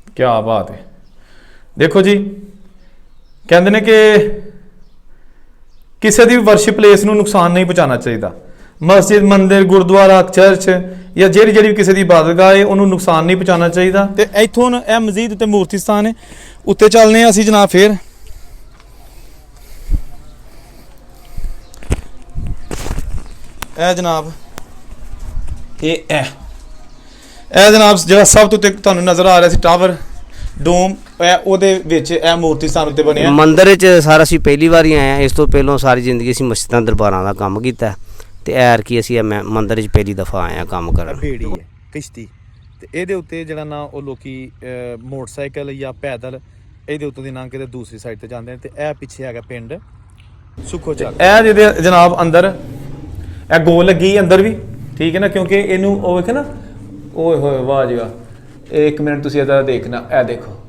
क्या बात है। देखो जी, कहते ने कि किसी भी वर्शिप प्लेस ਨੂੰ ਨੁਕਸਾਨ नहीं पहुंचाना चाहिए। मस्जिद मंदिर गुरुद्वारा चर्च या ਜਿਹੜੀ भी किसी की इबादतगाह है ਉਹਨੂੰ ਨੁਕਸਾਨ नहीं पहुंचाना चाहिए। ਤੇ ਇੱਥੋਂ ਇਹ ਮਸਜਿਦ ਤੇ ਮੂਰਤੀ ਸਥਾਨ ਹੈ, ਉੱਤੇ ਚੱਲਨੇ ਆ ਅਸੀਂ ਜਨਾਬ। ਫਿਰ ਇਹ ਜਨਾਬ ਇਹ ਜਨਾਬ ਜਿਹੜਾ ਸਭ ਤੋਂ ਉੱਤੇ ਤੁਹਾਨੂੰ ਨਜ਼ਰ ਆ ਰਿਹਾ ਸੀ ਟਾਵਰ ਡੋਮ, ਉਹਦੇ ਵਿੱਚ ਇਹ ਮੂਰਤੀ ਸਥਾਨ ਉੱਤੇ ਬਣਿਆ ਮੰਦਿਰ 'ਚ। ਸਾਰਾ ਅਸੀਂ ਪਹਿਲੀ ਵਾਰੀ ਆਏ ਹਾਂ। ਇਸ ਤੋਂ ਪਹਿਲਾਂ ਸਾਰੀ ਜ਼ਿੰਦਗੀ ਅਸੀਂ ਮਸਜਿਦਾਂ ਦਰਬਾਰਾਂ ਦਾ ਕੰਮ ਕੀਤਾ ਤੇ ਐਰ ਕੀ ਅਸੀਂ ਮੰਦਿਰ 'ਚ ਪਹਿਲੀ ਦਫਾ ਆਏ ਹਾਂ ਕੰਮ ਕਰਨ। ਬੇੜੀ ਹੈ ਕਿਸ਼ਤੀ, ਤੇ ਇਹਦੇ ਉੱਤੇ ਜਿਹੜਾ ਨਾ ਉਹ ਲੋਕੀ ਮੋਟਰਸਾਈਕਲ ਜਾਂ ਪੈਦਲ ਇਹਦੇ ਉੱਤੋਂ ਦੀ ਲੰਘ ਕੇ ਤੇ ਦੂਸਰੀ ਸਾਈਡ ਤੇ ਜਾਂਦੇ ਨੇ। ਤੇ ਇਹ ਪਿੱਛੇ ਹੈਗਾ ਪਿੰਡ ਸੁੱਖੋ ਚੱਕ। ਇਹ ਜਿਹਦੇ ਜਨਾਬ ਅੰਦਰ ਇਹ ਗੋਲ ਲੱਗੀ ਅੰਦਰ ਵੀ, ਠੀਕ ਹੈ ਨਾ, ਕਿਉਂਕਿ ਇਹਨੂੰ ਉਹ ਵੇਖੇ ਨਾ, ਓਏ ਹੋਏ ਵਾਹ ਜੀ ਵਾਹ। ਇੱਕ ਮਿੰਟ ਤੁਸੀਂ ਇਹਦਾ ਦੇਖਣਾ, ਇਹ ਦੇਖੋ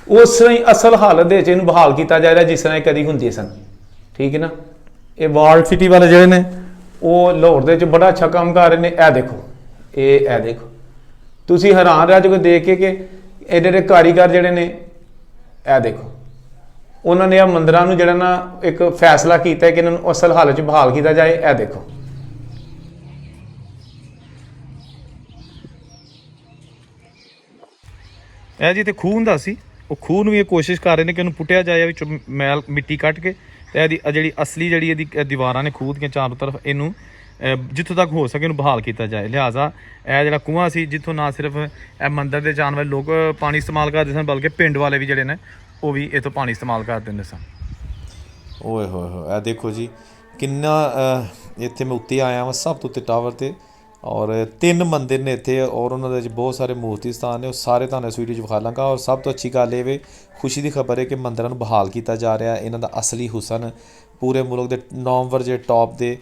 ਉਸ ਤਰ੍ਹਾਂ ਹੀ ਅਸਲ ਹਾਲਤ ਦੇ ਵਿੱਚ ਇਹਨੂੰ ਬਹਾਲ ਕੀਤਾ ਜਾ ਰਿਹਾ ਜਿਸ ਤਰ੍ਹਾਂ ਇਹ ਕਦੀ ਹੁੰਦੀ ਸਨ, ਠੀਕ ਹੈ ਨਾ। ਇਹ ਵਾਰਡ ਸਿਟੀ ਵਾਲੇ ਜਿਹੜੇ ਨੇ ਉਹ ਲਾਹੌਰ ਦੇ ਵਿੱਚ ਬੜਾ ਅੱਛਾ ਕੰਮ ਕਰ ਰਹੇ ਨੇ। ਇਹ ਦੇਖੋ ਇਹ ਦੇਖੋ, ਤੁਸੀਂ ਹੈਰਾਨ ਰਹਿ ਜਾਓਗੇ ਦੇਖ ਕੇ ਕਿ ਇਹਦੇ ਜਿਹੜੇ ਕਾਰੀਗਰ ਜਿਹੜੇ ਨੇ, ਇਹ ਦੇਖੋ ਉਹਨਾਂ ਨੇ ਆ ਮੰਦਿਰਾਂ ਨੂੰ ਜਿਹੜਾ ਨਾ ਇੱਕ ਫੈਸਲਾ ਕੀਤਾ ਕਿ ਇਹਨਾਂ ਨੂੰ ਅਸਲ ਹਾਲਤ 'ਚ ਬਹਾਲ ਕੀਤਾ ਜਾਏ। ਇਹ ਦੇਖੋ ਇਹ ਜੀ ਤੇ ਖੂਹ ਹੁੰਦਾ ਸੀ, ਉਹ ਖੂਹ ਨੂੰ ਵੀ ਇਹ ਕੋਸ਼ਿਸ਼ ਕਰ ਰਹੇ ਨੇ ਕਿ ਇਹਨੂੰ ਪੁੱਟਿਆ ਜਾਏ, ਵਿੱਚੋਂ ਮੈਲ ਮਿੱਟੀ ਕੱਢ ਕੇ ਤੇ ਇਹਦੀ ਜਿਹੜੀ ਅਸਲੀ ਜਿਹੜੀ ਇਹਦੀ ਦੀਵਾਰਾਂ ਨੇ ਖੂਹ ਦੀਆਂ ਚਾਰੋਂ ਤਰਫ ਇਹਨੂੰ ਜਿੱਥੋਂ ਤੱਕ ਹੋ ਸਕੇ ਇਹਨੂੰ ਬਹਾਲ ਕੀਤਾ ਜਾਏ। ਲਿਹਾਜ਼ਾ ਇਹ ਜਿਹੜਾ ਕੂਆ ਸੀ ਜਿੱਥੋਂ ਨਾ ਸਿਰਫ ਇਹ ਮੰਦਿਰ ਦੇ ਜਾਣ ਵਾਲੇ ਲੋਕ ਪਾਣੀ ਇਸਤੇਮਾਲ ਕਰਦੇ ਸਨ, ਬਲਕਿ ਪਿੰਡ ਵਾਲੇ ਵੀ ਜਿਹੜੇ ਨੇ ਉਹ ਵੀ ਇੱਥੋਂ ਪਾਣੀ ਇਸਤੇਮਾਲ ਕਰਦੇ ਹੁੰਦੇ ਸਨ। ਓਏ ਹੋਏ ਹੋਏ, ਇਹ ਦੇਖੋ ਜੀ ਕਿੰਨਾ ਇੱਥੇ ਮੈਂ ਉੱਤੇ ਆਇਆ ਵਾਂ ਸਭ ਤੋਂ ਉੱਤੇ ਟਾਵਰ ਤੇ, ਔਰ 3 ਮੰਦਿਰ ਨੇ ਇੱਥੇ ਔਰ ਉਹਨਾਂ ਦੇ ਵਿੱਚ ਬਹੁਤ ਸਾਰੇ ਮੂਰਤੀ ਸਥਾਨ ਨੇ। ਉਹ ਸਾਰੇ ਤੁਹਾਨੂੰ ਇਸ ਵੀਡੀਓ 'ਚ ਵਿਖਾ ਲਾਂਗਾ। ਔਰ ਸਭ ਤੋਂ ਅੱਛੀ ਗੱਲ ਇਹ ਵੇ, ਖੁਸ਼ੀ ਦੀ ਖਬਰ ਹੈ ਕਿ ਮੰਦਿਰਾਂ ਨੂੰ ਬਹਾਲ ਕੀਤਾ ਜਾ ਰਿਹਾ। ਇਹਨਾਂ ਦਾ ਅਸਲੀ ਹੁਸਨ ਪੂਰੇ ਮੁਲਕ ਦੇ ਨਵੰਬਰ ਜਿਹੜੇ ਟੌਪ ਦੇ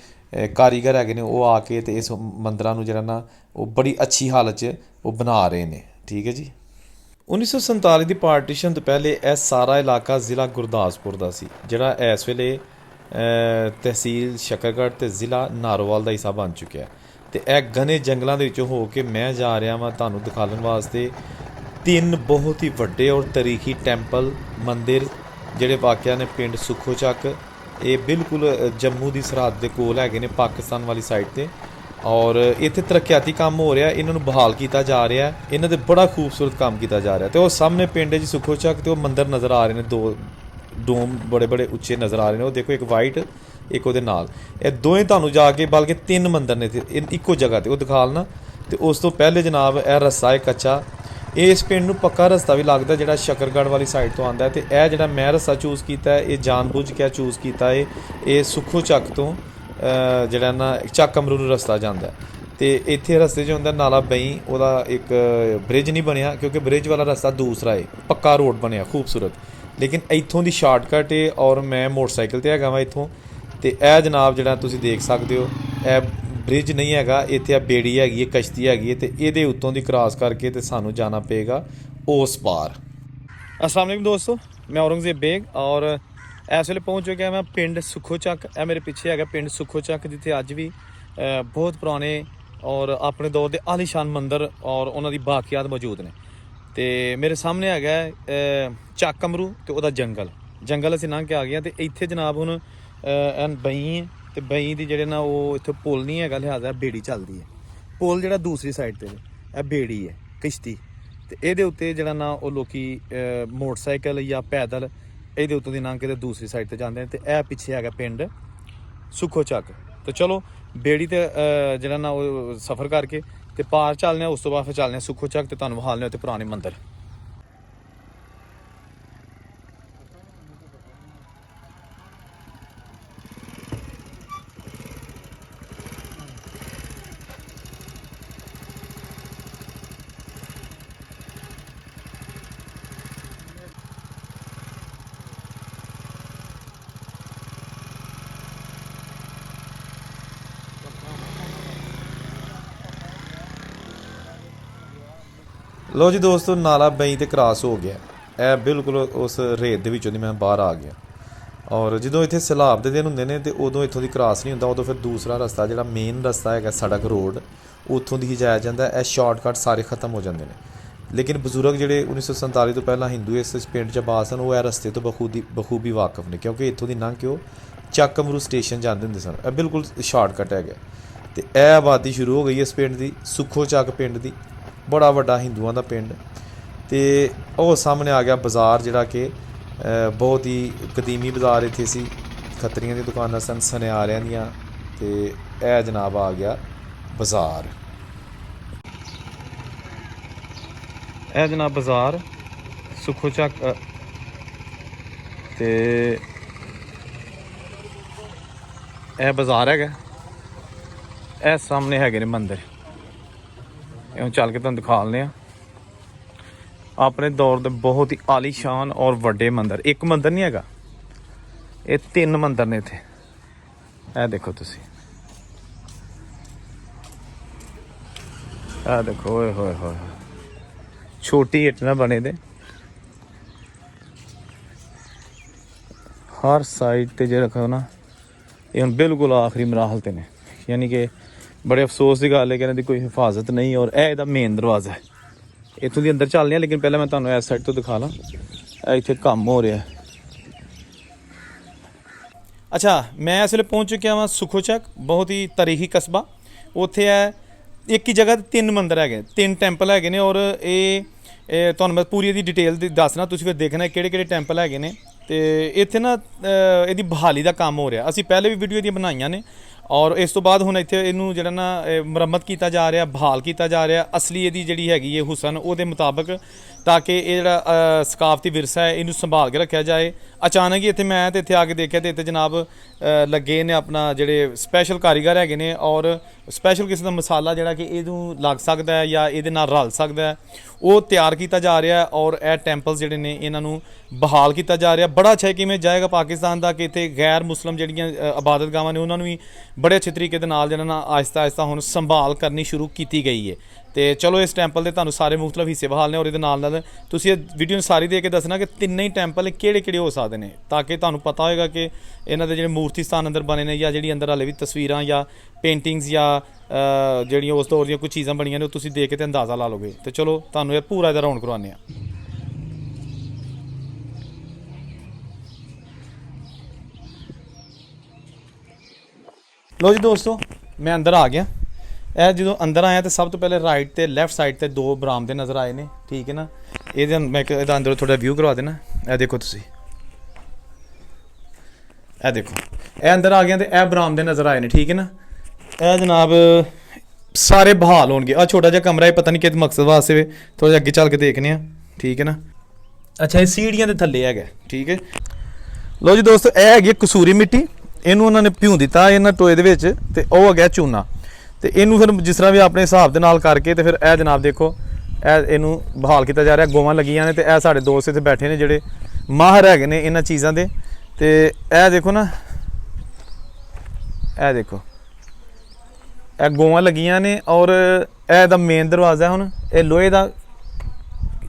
ਕਾਰੀਗਰ ਹੈਗੇ ਨੇ ਉਹ ਆ ਕੇ ਤੇ ਇਸ ਮੰਦਿਰਾਂ ਨੂੰ ਜਿਹੜਾ ਨਾ ਉਹ ਬੜੀ ਅੱਛੀ ਹਾਲਤ 'ਚ ਉਹ ਬਣਾ ਰਹੇ ਨੇ, ਠੀਕ ਹੈ ਜੀ। 1947 ਦੀ ਪਾਰਟੀਸ਼ਨ ਤੋਂ ਪਹਿਲੇ ਇਹ ਸਾਰਾ ਇਲਾਕਾ ਜ਼ਿਲ੍ਹਾ ਗੁਰਦਾਸਪੁਰ ਦਾ ਸੀ, ਜਿਹੜਾ ਇਸ ਵੇਲੇ ਤਹਿਸੀਲ ਸ਼ਕਰਗੜ੍ਹ ਤੇ ਜ਼ਿਲ੍ਹਾ ਨਾਰੋਵਾਲ ਦਾ ਹਿੱਸਾ ਬਣ ਚੁੱਕਿਆ। ਤੇ ਇਹ ਘਨੇ ਜੰਗਲਾਂ ਦੇ ਵਿੱਚੋਂ ਹੋ ਕੇ ਮੈਂ ਜਾ ਰਿਹਾ ਵਾਂ ਤੁਹਾਨੂੰ ਦਿਖਾਉਣ ਵਾਸਤੇ 3 ਬਹੁਤ ਹੀ ਵੱਡੇ ਔਰ ਤਾਰੀਖੀ ਟੈਂਪਲ ਮੰਦਿਰ ਜਿਹੜੇ ਵਾਕਿਆ ਨੇ ਪਿੰਡ ਸੁੱਖੋ ਚੱਕ। ਇਹ ਬਿਲਕੁਲ ਜੰਮੂ ਦੀ ਸਰਹੱਦ ਦੇ ਕੋਲ ਹੈਗੇ ਨੇ, ਪਾਕਿਸਤਾਨ ਵਾਲੀ ਸਾਈਡ ਤੇ। ਔਰ ਇੱਥੇ ਤਰੱਕਿਆਤੀ ਕੰਮ ਹੋ ਰਿਹਾ, ਇਹਨਾਂ ਨੂੰ ਬਹਾਲ ਕੀਤਾ ਜਾ ਰਿਹਾ, ਇਹਨਾਂ ਦੇ ਬੜਾ ਖੂਬਸੂਰਤ ਕੰਮ ਕੀਤਾ ਜਾ ਰਿਹਾ। ਤੇ ਉਹ ਸਾਹਮਣੇ ਪਿੰਡ 'ਚ ਸੁੱਖੋ ਚੱਕ ਤੇ ਉਹ ਮੰਦਿਰ ਨਜ਼ਰ ਆ ਰਹੇ ਨੇ, 2 ਡੋਮ ਬੜੇ ਬੜੇ ਉੱਚੇ ਨਜ਼ਰ ਆ ਰਹੇ ਨੇ। ਉਹ ਦੇਖੋ ਇੱਕ ਵਾਈਟ ਇੱਕ ਉਹਦੇ ਨਾਲ, ਇਹ ਦੋਵੇਂ ਤੁਹਾਨੂੰ ਜਾ ਕੇ ਬਲਕਿ 3 ਮੰਦਿਰ ਨੇ ਇੱਕੋ ਜਗ੍ਹਾ ਤੇ ਉਹ ਦਿਖਾ ਲਣਾ। ਤੇ ਉਸ ਤੋਂ ਪਹਿਲੇ ਜਨਾਬ ਇਹ ਰਸਤਾ ਹੈ ਕੱਚਾ, ਇਸ ਪਿੰਡ ਨੂੰ ਪੱਕਾ ਰਸਤਾ ਵੀ ਲੱਗਦਾ ਜਿਹੜਾ ਸ਼ਕਰਗੜ੍ਹ ਵਾਲੀ ਸਾਈਡ ਤੋਂ ਆਉਂਦਾ। ਤੇ ਇਹ ਜਿਹੜਾ ਮੈਂ ਰਸਤਾ ਚੂਜ਼ ਕੀਤਾ ਇਹ ਜਾਣਬੁੱਝ ਕੇ ਚੂਜ਼ ਕੀਤਾ ਹੈ। ਇਹ ਸੁੱਖੋ ਚੱਕ ਤੋਂ ਜਿਹੜਾ ਨਾ ਚੱਕ ਅਮਰੂ ਨੂੰ ਰਸਤਾ ਜਾਂਦਾ। ਤੇ ਇੱਥੇ ਰਸਤੇ 'ਚ ਹੁੰਦਾ ਨਾਲਾ ਬਈ, ਉਹਦਾ ਇੱਕ ਬ੍ਰਿਜ ਨਹੀਂ ਬਣਿਆ ਕਿਉਂਕਿ ਬ੍ਰਿਜ ਵਾਲਾ ਰਸਤਾ ਦੂਸਰਾ ਹੈ, ਪੱਕਾ ਰੋਡ ਬਣਿਆ ਖੂਬਸੂਰਤ। ਲੇਕਿਨ ਇੱਥੋਂ ਦੀ ਸ਼ਾਰਟਕਟ ਹੈ ਔਰ ਮੈਂ ਮੋਟਰਸਾਈਕਲ 'ਤੇ ਹੈਗਾ ਵਾ ਇੱਥੋਂ। ਤੇ ਇਹ ਜਨਾਬ ਜਿਹੜਾ ਤੁਸੀਂ ਦੇਖ ਸਕਦੇ ਹੋ ਇਹ ਬ੍ਰਿਜ ਨਹੀਂ ਹੈਗਾ, ਇੱਥੇ ਆ ਬੇੜੀ ਹੈਗੀ ਹੈ, ਕਸ਼ਤੀ ਹੈਗੀ ਹੈ। ਤੇ ਇਹਦੇ ਉੱਤੋਂ ਦੀ ਕ੍ਰਾਸ ਕਰਕੇ ਤੇ ਸਾਨੂੰ ਜਾਣਾ ਪਏਗਾ ਉਸ ਪਾਰ। अस्सलाम वालेकुम दोस्तों, मैं औरंगजेब बेग और इस ਵੇਲੇ पहुँच चुका मैं पिंड सुखो ਚੱਕ। ਇਹ ਮੇਰੇ ਪਿੱਛੇ ਹੈਗਾ ਪਿੰਡ ਸੁੱਖੋ ਚੱਕ, ਜਿੱਥੇ ਅੱਜ ਵੀ ਬਹੁਤ ਪੁਰਾਣੇ ਔਰ ਆਪਣੇ ਦੌਰ ਦੇ ਆਲੀਸ਼ਾਨ ਮੰਦਿਰ ਔਰ ਉਹਨਾਂ ਦੀ ਬਾਕੀਆਤ ਮੌਜੂਦ ਨੇ। ਤੇ ਮੇਰੇ ਸਾਹਮਣੇ ਹੈਗਾ ਚੱਕ ਅਮਰੂ ਤੇ ਉਹਦਾ ਜੰਗਲ ਅਸੀਂ ਲੰਘ ਕੇ ਆ ਗਏ। ਤੇ ਇੱਥੇ ਜਨਾਬ ਹੁਣ ਬਈ ਤੇ ਬਈ ਦੀ ਜਿਹੜੇ ਨਾ ਉਹ ਇੱਥੇ ਪੁਲ ਨਹੀਂ ਹੈਗਾ, ਲਿਹਾਜ਼ਾ ਬੇੜੀ ਚੱਲਦੀ ਹੈ। ਪੁਲ ਜਿਹੜਾ ਦੂਸਰੀ ਸਾਈਡ ਤੇ ਇਹ ਬੇੜੀ ਹੈ ਕਿਸ਼ਤੀ, ਤੇ ਇਹਦੇ ਉੱਤੇ ਜਿਹੜਾ ਨਾ ਉਹ ਲੋਕੀ ਮੋਟਰਸਾਈਕਲ ਜਾਂ ਪੈਦਲ ਇਹਦੇ ਉੱਤੋਂ ਦੀ ਲੰਘ ਕੇ ਤੇ ਦੂਸਰੀ ਸਾਈਡ ਤੇ ਜਾਂਦੇ ਨੇ। ਤੇ ਇਹ ਪਿੱਛੇ ਹੈਗਾ ਪਿੰਡ ਸੁੱਖੋ ਚੱਕ। ਤੇ ਚਲੋ ਬੇੜੀ ਤੇ ਜਿਹੜਾ ਨਾ ਉਹ ਸਫ਼ਰ ਕਰਕੇ ਤੇ ਪਾਰ ਚੱਲਦੇ ਹਾਂ, ਉਸ ਤੋਂ ਬਾਅਦ ਫਿਰ ਚੱਲਦੇ ਹਾਂ ਸੁੱਖੋ ਚੱਕ ਤੇ ਤੁਹਾਨੂੰ ਵਿਖਾਉਂਦੇ ਹਾਂ ਉੱਥੇ ਪੁਰਾਣੇ ਮੰਦਿਰ। ਲੋ ਜੀ ਦੋਸਤੋ, ਨਾਲਾ ਬਈ ਤੇ ਕ੍ਰਾਸ ਹੋ ਗਿਆ। ਇਹ ਬਿਲਕੁਲ ਉਸ ਰੇਤ ਦੇ ਵਿੱਚੋਂ ਦੀ ਮੈਂ ਬਾਹਰ ਆ ਗਿਆ। ਔਰ ਜਦੋਂ ਇੱਥੇ ਸੈਲਾਬ ਦੇ ਦਿਨ ਹੁੰਦੇ ਨੇ ਤੇ ਉਦੋਂ ਇੱਥੋਂ ਦੀ ਕ੍ਰਾਸ ਨਹੀਂ ਹੁੰਦਾ, ਉਦੋਂ ਫਿਰ ਦੂਸਰਾ ਰਸਤਾ ਜਿਹੜਾ ਮੇਨ ਰਸਤਾ ਹੈਗਾ ਸੜਕ ਰੋਡ, ਉੱਥੋਂ ਦੀ ਹੀ ਜਾਇਆ ਜਾਂਦਾ। ਇਹ ਸ਼ਾਰਟਕਟ ਸਾਰੇ ਖਤਮ ਹੋ ਜਾਂਦੇ ਨੇ। ਲੇਕਿਨ ਬਜ਼ੁਰਗ ਜਿਹੜੇ 1947 ਤੋਂ ਪਹਿਲਾਂ ਹਿੰਦੂ ਇਸ ਪਿੰਡ 'ਚ ਆਬਾਦ ਸਨ, ਉਹ ਇਹ ਰਸਤੇ ਤੋਂ ਬਖੂਬੀ ਵਾਕਫ ਨੇ, ਕਿਉਂਕਿ ਇੱਥੋਂ ਦੀ ਲੰਘ ਕੇ ਉਹ ਚੱਕ ਅਮਰੂ ਸਟੇਸ਼ਨ ਜਾਂਦੇ ਹੁੰਦੇ ਸਨ। ਇਹ ਬਿਲਕੁਲ ਸ਼ਾਰਟਕਟ ਹੈਗਾ। ਅਤੇ ਇਹ ਆਬਾਦੀ ਸ਼ੁਰੂ ਹੋ ਗਈ ਇਸ ਪਿੰਡ ਦੀ, ਸੁੱਖੋ ਚੱਕ ਪਿੰਡ ਦੀ, ਬੜਾ ਵੱਡਾ ਹਿੰਦੂਆਂ ਦਾ ਪਿੰਡ। ਅਤੇ ਉਹ ਸਾਹਮਣੇ ਆ ਗਿਆ ਬਾਜ਼ਾਰ, ਜਿਹੜਾ ਕਿ ਬਹੁਤ ਹੀ ਕਦੀਮੀ ਬਾਜ਼ਾਰ ਇੱਥੇ ਸੀ। ਖੱਤਰੀਆਂ ਦੀਆਂ ਦੁਕਾਨਾਂ ਸਨ, ਸੁਨਿਆਰਿਆਂ ਦੀਆਂ। ਅਤੇ ਇਹ ਜਨਾਬ ਆ ਗਿਆ ਬਾਜ਼ਾਰ। ਇਹ ਜਨਾਬ ਬਾਜ਼ਾਰ ਸੁੱਖੋ ਚੱਕ ਤੇ ਇਹ ਬਾਜ਼ਾਰ ਹੈਗਾ। ਇਹ ਸਾਹਮਣੇ ਹੈਗੇ ਨੇ ਮੰਦਿਰ, ਇਹ ਚੱਲ ਕੇ ਤੁਹਾਨੂੰ ਦਿਖਾ ਲੈਂਦੇ ਆ। ਆਪਣੇ ਦੌਰ ਦੇ ਬਹੁਤ ਹੀ ਆਲੀਸ਼ਾਨ ਔਰ ਵੱਡੇ ਮੰਦਿਰ, ਇੱਕ ਮੰਦਿਰ ਨਹੀਂ ਹੈਗਾ, ਇਹ 3 ਮੰਦਿਰ ਨੇ ਇੱਥੇ। ਇਹ ਦੇਖੋ ਤੁਸੀਂ, ਇਹ ਦੇਖੋ, ਓਏ ਹੋਏ ਹੋਏ, ਛੋਟੀ ਇੱਟ ਨਾਲ ਬਣੇ ਦੇ। ਹਰ ਸਾਈਡ ਤੇ ਜੇ ਰੱਖੋ ਨਾ, ਇਹ ਹੁਣ ਬਿਲਕੁਲ ਆਖਰੀ ਮਰਾਹਲ ਤੇ ਨੇ, ਯਾਨੀ ਕਿ ਬੜੇ ਅਫਸੋਸ ਦੀ ਗੱਲ ਹੈ ਕਿ ਇਹਨਾਂ ਦੀ ਕੋਈ ਹਿਫਾਜ਼ਤ ਨਹੀਂ। ਔਰ ਇਹ ਇਹਦਾ ਮੇਨ ਦਰਵਾਜ਼ਾ ਹੈ, ਇੱਥੋਂ ਦੀ ਅੰਦਰ ਚੱਲਦੇ ਹਾਂ। ਲੇਕਿਨ ਪਹਿਲਾਂ ਮੈਂ ਤੁਹਾਨੂੰ ਇਸ ਸਾਈਡ ਤੋਂ ਦਿਖਾ ਲਾਂ, ਇੱਥੇ ਕੰਮ ਹੋ ਰਿਹਾ। ਅੱਛਾ, ਮੈਂ ਇਸ ਵੇਲੇ ਪਹੁੰਚ ਚੁੱਕਿਆ ਵਾਂ ਸੁੱਖੋ ਚੱਕ, ਬਹੁਤ ਹੀ ਤਾਰੀਖੀ ਕਸਬਾ। ਉੱਥੇ ਹੈ ਇੱਕ ਹੀ ਜਗ੍ਹਾ 'ਤੇ 3 ਮੰਦਿਰ ਹੈਗੇ, 3 ਟੈਂਪਲ ਹੈਗੇ ਨੇ। ਔਰ ਇਹ ਤੁਹਾਨੂੰ ਮੈਂ ਪੂਰੀ ਇਹਦੀ ਡਿਟੇਲ ਦੀ ਦੱਸਣਾ, ਤੁਸੀਂ ਫਿਰ ਦੇਖਣਾ ਕਿਹੜੇ ਕਿਹੜੇ ਟੈਂਪਲ ਹੈਗੇ ਨੇ। ਅਤੇ ਇੱਥੇ ਨਾ ਇਹਦੀ ਬਹਾਲੀ ਦਾ ਕੰਮ ਹੋ ਰਿਹਾ। ਅਸੀਂ ਪਹਿਲੇ ਵੀ ਵੀਡੀਓ ਇਹਦੀਆਂ ਬਣਾਈਆਂ ਨੇ, ਔਰ ਇਸ ਤੋਂ ਬਾਅਦ ਹੁਣ ਇੱਥੇ ਇਹਨੂੰ ਜਿਹੜਾ ਨਾ ਮੁਰੰਮਤ ਕੀਤਾ ਜਾ ਰਿਹਾ, ਬਹਾਲ ਕੀਤਾ ਜਾ ਰਿਹਾ ਅਸਲੀ ਇਹਦੀ ਜਿਹੜੀ ਹੈਗੀ ਹੈ ਹੁਸਨ ਉਹਦੇ ਮੁਤਾਬਕ, ਤਾਂ ਕਿ ਇਹ ਜਿਹੜਾ ਸਕਾਫਤੀ ਵਿਰਸਾ ਹੈ ਇਹਨੂੰ ਸੰਭਾਲ ਕੇ ਰੱਖਿਆ ਜਾਏ। ਅਚਾਨਕ ਹੀ ਇੱਥੇ ਮੈਂ ਤੇ ਇੱਥੇ ਆ ਕੇ ਦੇਖਿਆ, ਤੇ ਇੱਥੇ ਜਨਾਬ ਲੱਗੇ ਨੇ ਆਪਣਾ ਜਿਹੜੇ ਸਪੈਸ਼ਲ ਕਾਰੀਗਰ ਹੈਗੇ ਨੇ, ਔਰ ਸਪੈਸ਼ਲ ਕਿਸੇ ਦਾ ਮਸਾਲਾ ਜਿਹੜਾ ਕਿ ਇਹਨੂੰ ਲੱਗ ਸਕਦਾ ਹੈ ਜਾਂ ਇਹਦੇ ਨਾਲ ਰਲ ਸਕਦਾ ਹੈ, ਉਹ ਤਿਆਰ ਕੀਤਾ ਜਾ ਰਿਹਾ। ਔਰ ਇਹ ਟੈਂਪਲਸ ਜਿਹੜੇ ਨੇ ਇਹਨਾਂ ਨੂੰ ਬਹਾਲ ਕੀਤਾ ਜਾ ਰਿਹਾ। ਬੜਾ ਅੱਛਾ ਕਿਵੇਂ ਜਾਏਗਾ ਪਾਕਿਸਤਾਨ ਦਾ ਕਿ ਇੱਥੇ ਗੈਰ ਮੁਸਲਿਮ ਜਿਹੜੀਆਂ ਇਬਾਦਤਗਾਹਾਂ ਨੇ ਉਹਨਾਂ ਨੂੰ ਵੀ ਬੜੇ ਅੱਛੇ ਤਰੀਕੇ ਦੇ ਨਾਲ ਜਿਹੜਾ ਨਾ ਆਹਿਸਤਾ ਆਹਿਸਤਾ ਹੁਣ ਸੰਭਾਲ ਕਰਨੀ ਸ਼ੁਰੂ ਕੀਤੀ ਗਈ ਹੈ। ਅਤੇ ਚਲੋ ਇਸ ਟੈਂਪਲ ਦੇ ਤੁਹਾਨੂੰ ਸਾਰੇ ਮੁਖਤਲਿਫ ਹਿੱਸੇ ਬਹਾਲ ਨੇ। ਔਰ ਇਹਦੇ ਨਾਲ ਨਾਲ ਤੁਸੀਂ ਇਹ ਵੀਡੀਓ ਨੂੰ ਸਾਰੀ ਦੇ ਕੇ ਦੱਸਣਾ ਕਿ 3 ਹੀ ਟੈਂਪਲ ਕਿਹੜੇ ਕਿਹੜੇ ਹੋ ਸਕਦੇ ਨੇ, ਤਾਂ ਕਿ ਤੁਹਾਨੂੰ ਪਤਾ ਹੋਏਗਾ ਕਿ ਇਹਨਾਂ ਦੇ ਜਿਹੜੇ ਮੂਰਤੀ ਸਥਾਨ ਅੰਦਰ ਬਣੇ ਨੇ, ਜਾਂ ਜਿਹੜੀ ਅੰਦਰ ਹਾਲੇ ਵੀ ਤਸਵੀਰਾਂ ਜਾਂ ਪੇਂਟਿੰਗਸ ਜਾਂ ਜਿਹੜੀਆਂ ਉਸ ਦੌਰ ਦੀਆਂ ਕੁਝ ਚੀਜ਼ਾਂ ਬਣੀਆਂ ਨੇ, ਉਹ ਤੁਸੀਂ ਦੇਖ ਕੇ ਤੇ ਅੰਦਾਜ਼ਾ ਲਾ ਲਓਗੇ। ਅਤੇ ਚਲੋ ਤੁਹਾਨੂੰ ਇਹ ਪੂਰਾ ਇਹਦਾ ਰਾਊਂਡ ਕਰਵਾਉਂਦੇ ਹਾਂ। ਲੋ ਜੀ ਦੋਸਤੋ, ਮੈਂ ਅੰਦਰ ਆ ਗਿਆ। ਇਹ ਜਦੋਂ ਅੰਦਰ ਆਇਆ ਤਾਂ ਸਭ ਤੋਂ ਪਹਿਲੇ ਰਾਈਟ ਤੇ ਲੈਫਟ ਸਾਈਡ ਤੇ 2 ਬਰਾਮਦੇ ਨਜ਼ਰ ਆਏ ਨੇ, ਠੀਕ ਹੈ ਨਾ। ਇਹਦੇ ਮੈਂ ਇਹਦਾ ਅੰਦਰੋਂ ਥੋੜਾ ਵਿਊ ਕਰਵਾ ਦੇਣਾ। ਇਹ ਦੇਖੋ ਤੁਸੀਂ, ਇਹ ਦੇਖੋ, ਇਹ ਅੰਦਰ ਆ ਗਿਆ ਤੇ ਇਹ ਬਰਾਮਦੇ ਨਜ਼ਰ ਆਏ ਨੇ, ਠੀਕ ਹੈ ਨਾ। ਇਹ ਜਨਾਬ ਸਾਰੇ ਬਹਾਲ ਹੋਣਗੇ। ਆ ਛੋਟਾ ਜਿਹਾ ਕਮਰਾ ਹੈ, ਪਤਾ ਨਹੀਂ ਕਿਸ ਮਕਸਦ ਵਾਸਤੇ ਵੇ, ਥੋੜਾ ਜਿਹਾ ਅੱਗੇ ਚੱਲ ਕੇ ਦੇਖਨੇ ਆ, ਠੀਕ ਹੈ ਨਾ। ਅੱਛਾ, ਇਹ ਸੀੜੀਆਂ ਦੇ ਥੱਲੇ ਹੈਗਾ, ਠੀਕ ਹੈ। ਲੋ ਜੀ ਦੋਸਤੋ, ਇਹ ਹੈਗੀ ਕਸੂਰੀ ਮਿੱਟੀ, ਇਹਨੂੰ ਉਹਨਾਂ ਨੇ ਭਿਉਂ ਦਿੱਤਾ ਇਹਨਾਂ ਟੋਏ ਦੇ ਵਿੱਚ, ਤੇ ਉਹ ਹੋ ਗਿਆ ਚੂਨਾ। ਤੇ ਇਹਨੂੰ ਫਿਰ ਜਿਸ ਤਰ੍ਹਾਂ ਵੀ ਆਪਣੇ ਹਿਸਾਬ ਦੇ ਨਾਲ ਕਰਕੇ, ਤੇ ਫਿਰ ਇਹ ਜਨਾਬ ਦੇਖੋ, ਇਹਨੂੰ ਬਹਾਲ ਕੀਤਾ ਜਾ ਰਿਹਾ। ਗੋਵਾਂ ਲੱਗੀਆਂ ਨੇ, ਤੇ ਇਹ ਸਾਡੇ ਦੋਸਤ ਇੱਥੇ ਬੈਠੇ ਨੇ ਜਿਹੜੇ ਮਾਹਰ ਹੈਗੇ ਨੇ ਇਹਨਾਂ ਚੀਜ਼ਾਂ ਦੇ। ਤੇ ਇਹ ਦੇਖੋ ਨਾ, ਇਹ ਦੇਖੋ, ਇਹ ਗੋਵਾਂ ਲੱਗੀਆਂ ਨੇ। ਔਰ ਇਹ ਦਾ ਮੇਨ ਦਰਵਾਜ਼ਾ, ਹੁਣ ਇਹ ਲੋਹੇ ਦਾ,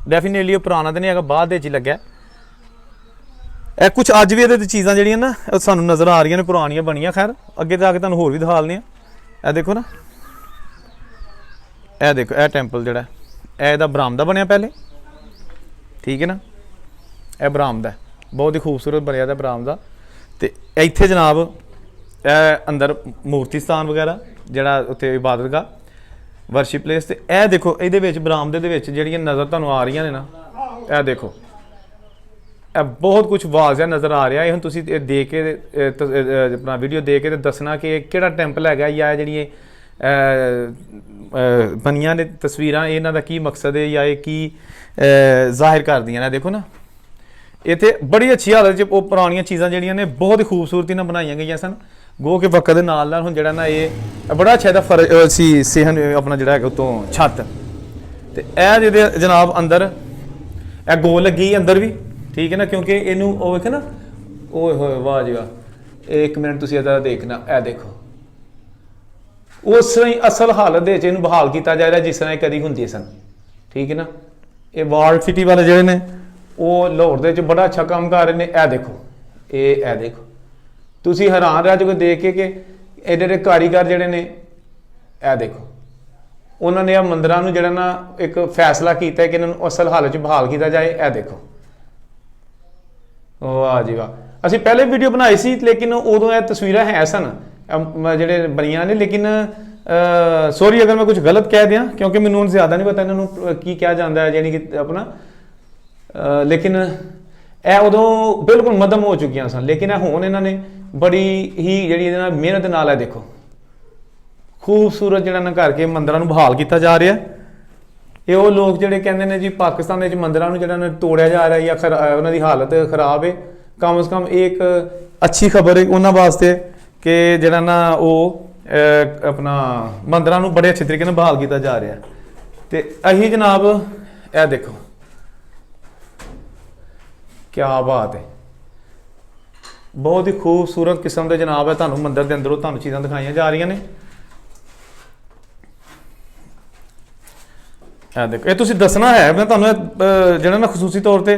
ਡੈਫੀਨੇਟਲੀ ਉਹ ਪੁਰਾਣਾ ਤਾਂ ਨਹੀਂ ਹੈਗਾ, ਬਾਅਦ ਦੇ ਵਿੱਚ ਹੀ ਲੱਗਿਆ। ਇਹ ਕੁਝ ਅੱਜ ਵੀ ਇਹਦੇ ਤੇ ਚੀਜ਼ਾਂ ਜਿਹੜੀਆਂ ਨਾ ਸਾਨੂੰ ਨਜ਼ਰ ਆ ਰਹੀਆਂ ਨੇ, ਪੁਰਾਣੀਆਂ ਬਣੀਆਂ। ਖੈਰ ਅੱਗੇ ਜਾ ਕੇ ਤੁਹਾਨੂੰ ਹੋਰ ਵੀ ਦਿਖਾ ਲੈਂਦੇ ਆ। ਇਹ ਦੇਖੋ ਨਾ, ਇਹ ਦੇਖੋ, ਇਹ ਟੈਂਪਲ ਜਿਹੜਾ ਇਹ ਇਹਦਾ ਬਰਾਮਦਾ ਬਣਿਆ ਪਹਿਲੇ, ਠੀਕ ਹੈ ਨਾ। ਇਹ ਬਰਾਮਦਾ ਬਹੁਤ ਹੀ ਖੂਬਸੂਰਤ ਬਣਿਆ ਦਾ ਬਰਾਮਦਾ। ਤੇ ਇੱਥੇ ਜਨਾਬ ਇਹ ਅੰਦਰ ਮੂਰਤੀ ਸਥਾਨ ਵਗੈਰਾ, ਜਿਹੜਾ ਉੱਥੇ ਇਬਾਦਤਗਾਹ, ਵਰਸ਼ਿਪ ਪਲੇਸ। ਤੇ ਇਹ ਦੇਖੋ, ਇਹਦੇ ਵਿੱਚ ਬਰਾਮਦੇ ਦੇ ਵਿੱਚ ਜਿਹੜੀਆਂ ਨਜ਼ਰ ਤੁਹਾਨੂੰ ਆ ਰਹੀਆਂ ਨੇ ਨਾ, ਇਹ ਦੇਖੋ, ਇਹ ਬਹੁਤ ਕੁਝ ਵਾਜ਼ਿਆ ਨਜ਼ਰ ਆ ਰਿਹਾ। ਇਹ ਹੁਣ ਤੁਸੀਂ ਦੇਖ ਕੇ ਆਪਣਾ ਵੀਡੀਓ ਦੇਖ ਕੇ ਤੇ ਦੱਸਣਾ ਕਿ ਇਹ ਕਿਹੜਾ ਟੈਂਪਲ ਹੈਗਾ, ਜਾਂ ਜਿਹੜੀਆਂ ਬਣੀਆਂ ਨੇ ਤਸਵੀਰਾਂ, ਇਹਨਾਂ ਦਾ ਕੀ ਮਕਸਦ ਹੈ, ਜਾਂ ਇਹ ਕੀ ਜ਼ਾਹਿਰ ਕਰਦੀਆਂ ਨੇ। ਦੇਖੋ ਨਾ, ਇੱਥੇ ਬੜੀ ਅੱਛੀ ਹਾਲਤ 'ਚ ਉਹ ਪੁਰਾਣੀਆਂ ਚੀਜ਼ਾਂ ਜਿਹੜੀਆਂ ਨੇ ਬਹੁਤ ਹੀ ਖੂਬਸੂਰਤੀ ਨਾਲ ਬਣਾਈਆਂ ਗਈਆਂ ਸਨ। ਗੋ ਕੇ ਵਕਤ ਦੇ ਨਾਲ ਨਾਲ ਹੁਣ ਜਿਹੜਾ ਨਾ ਇਹ ਬੜਾ ਅੱਛਾ ਇਹਦਾ ਫਰਕ ਸੀ ਸੇਹਨ ਆਪਣਾ ਜਿਹੜਾ ਹੈਗਾ ਉਤੋਂ ਛੱਤ। ਤੇ ਇਹ ਜਿਹਦੇ ਜਨਾਬ ਅੰਦਰ ਇਹ ਗੋਲ ਲੱਗੀ ਅੰਦਰ ਵੀ, ਠੀਕ ਹੈ ਨਾ, ਕਿਉਂਕਿ ਇਹਨੂੰ ਉਹ ਵੇਖੇ ਨਾ, ਓਏ ਹੋਏ ਵਾਹ ਜੀ ਵਾਹ। 1 ਮਿੰਟ ਤੁਸੀਂ ਇਹਦਾ ਦੇਖਣਾ, ਇਹ ਦੇਖੋ, ਉਸ ਤਰ੍ਹਾਂ ਹੀ ਅਸਲ ਹਾਲਤ ਦੇ ਵਿੱਚ ਇਹਨੂੰ ਬਹਾਲ ਕੀਤਾ ਜਾ ਰਿਹਾ ਜਿਸ ਤਰ੍ਹਾਂ ਇਹ ਕਦੀ ਹੁੰਦੀ ਸਨ, ਠੀਕ ਹੈ ਨਾ। ਇਹ ਵਾਰਡ ਸਿਟੀ ਵਾਲੇ ਜਿਹੜੇ ਨੇ ਉਹ ਲਾਹੌਰ ਦੇ ਵਿੱਚ ਬੜਾ ਅੱਛਾ ਕੰਮ ਕਰ ਰਹੇ ਨੇ। ਇਹ ਦੇਖੋ, ਇਹ ਦੇਖੋ, ਤੁਸੀਂ ਹੈਰਾਨ ਰਹਿ ਜਾਓਗੇ ਦੇਖ ਕੇ ਕਿ ਇਹਦੇ ਕਾਰੀਗਰ ਜਿਹੜੇ ਨੇ, ਇਹ ਦੇਖੋ, ਉਹਨਾਂ ਨੇ ਆ ਮੰਦਰਾਂ ਨੂੰ ਜਿਹੜਾ ਨਾ ਇੱਕ ਫੈਸਲਾ ਕੀਤਾ ਕਿ ਇਹਨਾਂ ਨੂੰ ਅਸਲ ਹਾਲਤ 'ਚ ਬਹਾਲ ਕੀਤਾ ਜਾਏ। ਇਹ ਦੇਖੋ, ਵਾਹ ਜੀ ਵਾਹ। ਅਸੀਂ ਪਹਿਲੇ ਵੀਡੀਓ ਬਣਾਈ ਸੀ ਲੇਕਿਨ ਉਦੋਂ ਇਹ ਤਸਵੀਰਾਂ ਹੈ ਸਨ ਜਿਹੜੇ ਬਣੀਆਂ ਨੇ, ਲੇਕਿਨ ਸੌਰੀ ਅਗਰ ਮੈਂ ਕੁਝ ਗਲਤ ਕਹਿ ਦਿਆਂ ਕਿਉਂਕਿ ਮੈਨੂੰ ਹੁਣ ਜ਼ਿਆਦਾ ਨਹੀਂ ਪਤਾ ਇਹਨਾਂ ਨੂੰ ਕੀ ਕਿਹਾ ਜਾਂਦਾ ਹੈ ਯਾਨੀ ਕਿ ਆਪਣਾ, ਲੇਕਿਨ ਇਹ ਉਦੋਂ ਬਿਲਕੁਲ ਮੱਧਮ ਹੋ ਚੁੱਕੀਆਂ ਸਨ, ਲੇਕਿਨ ਇਹ ਹੁਣ ਇਹਨਾਂ ਨੇ ਬੜੀ ਹੀ ਜਿਹੜੀ ਇਹਦੇ ਨਾਲ ਮਿਹਨਤ ਨਾਲ ਹੈ ਦੇਖੋ ਖੂਬਸੂਰਤ ਜਿਹੜਾ ਨਾ ਕਰਕੇ ਮੰਦਰਾਂ ਨੂੰ ਬਹਾਲ ਕੀਤਾ ਜਾ ਰਿਹਾ। ਇਹ ਉਹ ਲੋਕ ਜਿਹੜੇ ਕਹਿੰਦੇ ਨੇ ਜੀ ਪਾਕਿਸਤਾਨ ਦੇ ਵਿੱਚ ਮੰਦਰਾਂ ਨੂੰ ਜਿਹੜਾ ਨਾ ਤੋੜਿਆ ਜਾ ਰਿਹਾ ਜਾਂ ਉਹਨਾਂ ਦੀ ਹਾਲਤ ਖਰਾਬ ਹੈ, ਕਮ ਸੇ ਕਮ ਇੱਕ ਅੱਛੀ ਖਬਰ ਹੈ ਉਹਨਾਂ ਵਾਸਤੇ ਕਿ ਜਿਹੜਾ ਨਾ ਉਹ ਆਪਣਾ ਮੰਦਰਾਂ ਨੂੰ ਬੜੇ ਅੱਛੇ ਤਰੀਕੇ ਨਾਲ ਬਹਾਲ ਕੀਤਾ ਜਾ ਰਿਹਾ। ਤੇ ਅਹੀ ਜਨਾਬ ਇਹ ਦੇਖੋ ਕਿਆ ਬਾਤ ਹੈ, ਬਹੁਤ ਹੀ ਖੂਬਸੂਰਤ ਕਿਸਮ ਦੇ ਜਨਾਬ ਹੈ। ਤੁਹਾਨੂੰ ਮੰਦਿਰ ਦੇ ਅੰਦਰੋਂ ਤੁਹਾਨੂੰ ਚੀਜ਼ਾਂ ਦਿਖਾਈਆਂ ਜਾ ਰਹੀਆਂ ਨੇ। ਇਹ ਦੇਖੋ, ਇਹ ਤੁਸੀਂ ਦੱਸਣਾ ਹੈ, ਮੈਂ ਤੁਹਾਨੂੰ ਜਿਹੜਾ ਨਾ ਖਸੂਸੀ ਤੌਰ ਤੇ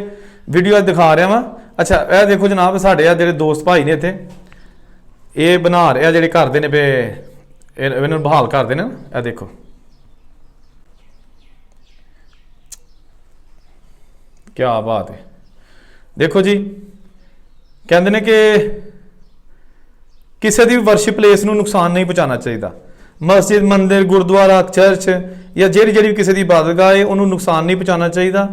ਵੀਡੀਓ ਅੱਜ ਦਿਖਾ ਰਿਹਾ ਵਾਂ। ਅੱਛਾ ਇਹ ਦੇਖੋ ਜਨਾਬ, ਸਾਡੇ ਆ ਜਿਹੜੇ ਦੋਸਤ ਭਾਈ ਨੇ ਇੱਥੇ ਇਹ ਬਣਾ ਰਹੇ ਆ ਜਿਹੜੇ ਕਰਦੇ ਨੇ ਇਹਨਾਂ ਨੂੰ ਬਹਾਲ ਕਰਦੇ ਨੇ। ਇਹ ਦੇਖੋ ਕਿਆ ਬਾਤ ਹੈ। ਦੇਖੋ ਜੀ ਕਹਿੰਦੇ ਨੇ ਕਿ ਕਿਸੇ ਦੀ ਵਰਸ਼ਿਪ ਪਲੇਸ ਨੂੰ ਨੁਕਸਾਨ ਨਹੀਂ ਪਹੁੰਚਾਉਣਾ ਚਾਹੀਦਾ। ਮਸਜਿਦ, ਮੰਦਿਰ, ਗੁਰਦੁਆਰਾ, ਚਰਚ ਜਾਂ ਜਿਹੜੀ ਵੀ ਕਿਸੇ ਦੀ ਇਬਾਦਤਗਾਹ ਹੈ ਉਹਨੂੰ ਨੁਕਸਾਨ ਨਹੀਂ ਪਹੁੰਚਾਉਣਾ ਚਾਹੀਦਾ।